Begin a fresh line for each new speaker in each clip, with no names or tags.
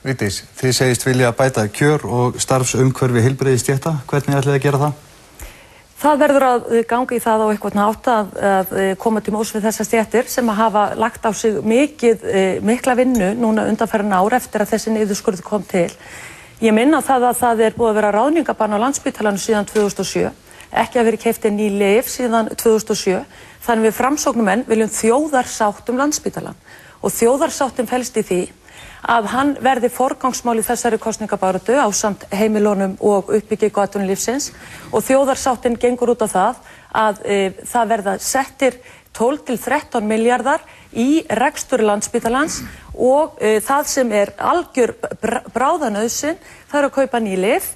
Vigdís, þið segist vilja bæta kjör og starfsumhverfi heilbrigðisstétta. Hvernig ætlið þið að gera það?
Það verður að ganga í það á eitthvað nátt að koma til móts við þessar stéttir sem að hafa lagt á sig mikla vinnu núna undanfarin ár eftir að þessi niðurskurður kom til. Ég minna það að það er búið að vera ráðningabann á Landspítalanum síðan 2007, ekki að vera keypt ný lyf síðan 2007, þannig við framsóknarmenn viljum þjóðarsátt Landspítalann og þjóðarsáttin felst í því að hann verði forgangsmál í þessari kosningabaráttu ásamt heimilunum og uppbyggingu atvinnulífsins og þjóðarsáttin gengur út á það að það verða settir 12 til 13 milljarðar í rekstur Landspítalans og það sem er algjör bráðanauðsyn það er að kaupa ný lyf,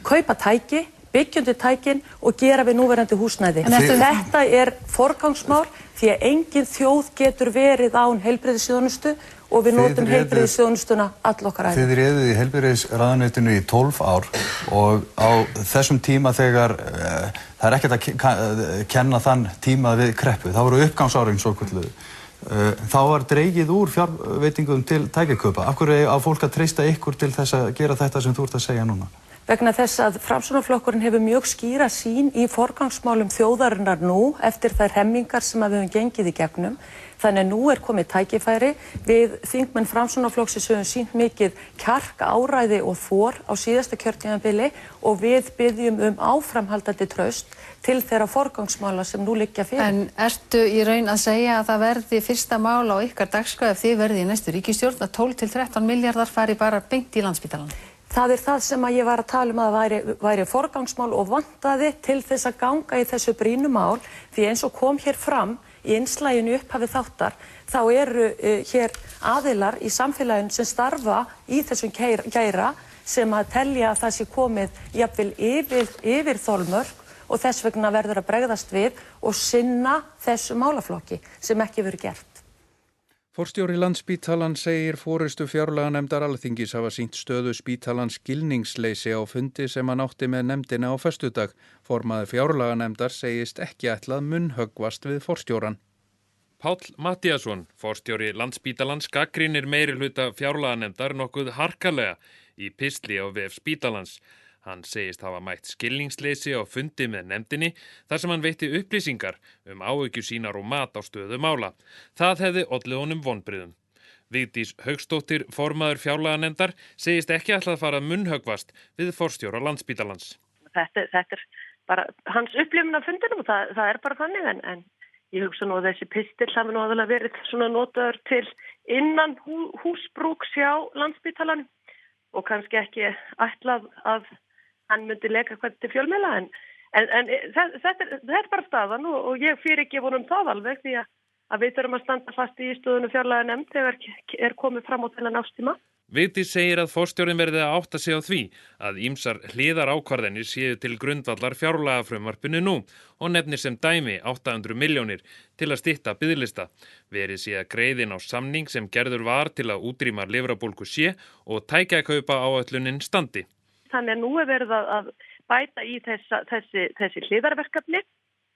kaupa tæki, byggjandi tækin og gera við núverandi húsnæði. Þetta er forgangsmál því að engin þjóð getur verið án heilbrigðisþjónustu og við notum heilbrigðisþjónustuna all okkar ævi.
Þið réðuð í heilbrigðisráðuneytinu í 12 ár og á þessum tíma þegar það er ekkert að kenna þann tíma við kreppu, það voru uppgangsárin svokölluðu. Þá var dregið úr fjárveitingum til tækjakaupa. Af hverju á fólk að treysta ykkur til þess að gera þetta sem þú ert að segja núna?
Vegna þess að Framsóknarflokkurinn hefur mjög skýra sýn í forgangsmálum þjóðarinnar nú eftir þær hemmingar sem við höfum gengið í gegnum. Þannig að nú er komið tækifæri. Við þingmenn Framsóknarflokksins höfum sýnt mikið kjark, áræði og þor á síðasta kjörtímabili og við biðjum áframhaldandi traust til þeirra forgangsmála sem nú liggja fyrir.
En ertu í raun að segja að það verði fyrsta mál á ykkar dagskrá ef þið verði í næstu ríkisstjórn að 12 til 13 milljarðar fari bara beint í Landspítalann?
Það er það sem ég var að tala um að væri forgangsmál og vantaði til þess að ganga í þessu brýnu mál því eins og kom hér fram í innslaginu upphafi þáttar þá eru hér aðilar í samfélaginu sem starfa í þessum geira sem að telja að það sé komið jafnvel yfir þolmörk og þess vegna verður að bregðast við og sinna þessu málaflokki sem ekki verður gert.
Forstjóri Landspítalans segir forystu fjárlaganefndar Alþingis hafa sýnt stöðu spítalans skilningsleysi á fundi sem hann átti með nefndina á föstudag. Formaður fjárlaganefndar segist ekki ætlað munnhöggvast við forstjóran.
Páll Matthíasson, forstjóri Landspítalans, gagnrýnir meirihluta fjárlaganefndar nokkuð harkalega í pistli á vef spítalans. Hann segist hafa mætt skilningsleysi á fundi með nefndinni þar sem hann veitti upplýsingar áhyggjur sínar og mat á stöðu mála. Það hefði olli honum vonbrigðum. Vigdís Hauksdóttir, formaður fjárlaganefndar, segist ekki ætla að fara munnhöggvast við forstjóra Landspítalans.
Þetta er bara hans upplifun af fundinum og það er bara þannig en ég hugsa nú að þessi pistil hafi nú aðalega verið svona notaður til innan húsbrúks hjá Landspítalann og kannski ekki ætlað að hann myndi leka hvernig til fjölmiðla en þetta er bara staðan og ég fyrirgef honum það alveg því að við þurfum að standa fast í stöðunum fjárlaganefnd þegar er komið fram á þennan ástíma.
Vigdís segir að forstjórinn verði að átta sig á því að ýmsar hliðarákvarðanir séu til grundvallar fjárlagafrumvarpinu nú og nefnir sem dæmi 800 milljónir til að stytta biðlista. Verið sé að greiðin á samning sem gerður var til að útrýma lifrarbólgu sé og tækjakaupa áætlunin standi.
Þannig að nú er verið að bæta í þessi hliðarverkefni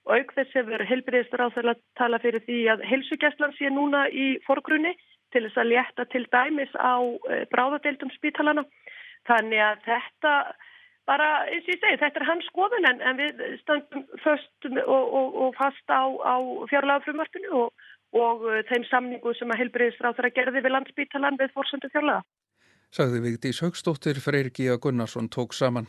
og auk þess hefur heilbrigðisráðherra tala fyrir því að heilsugæslan sé núna í forgrunni til þess að létta til dæmis á bráðadeildum spítalana. Þannig að þetta bara, eins og ég segi, þetta er hans skoðun en við stöndum föst og fast á fjárlagafrumvarpinu og þeim samningu sem að heilbrigðisráðherra gerði við Landspítalann við forsendur fjárlaga.
Sagði Vigdís Hauksdóttir, Freyr G. Gunnarsson tók saman.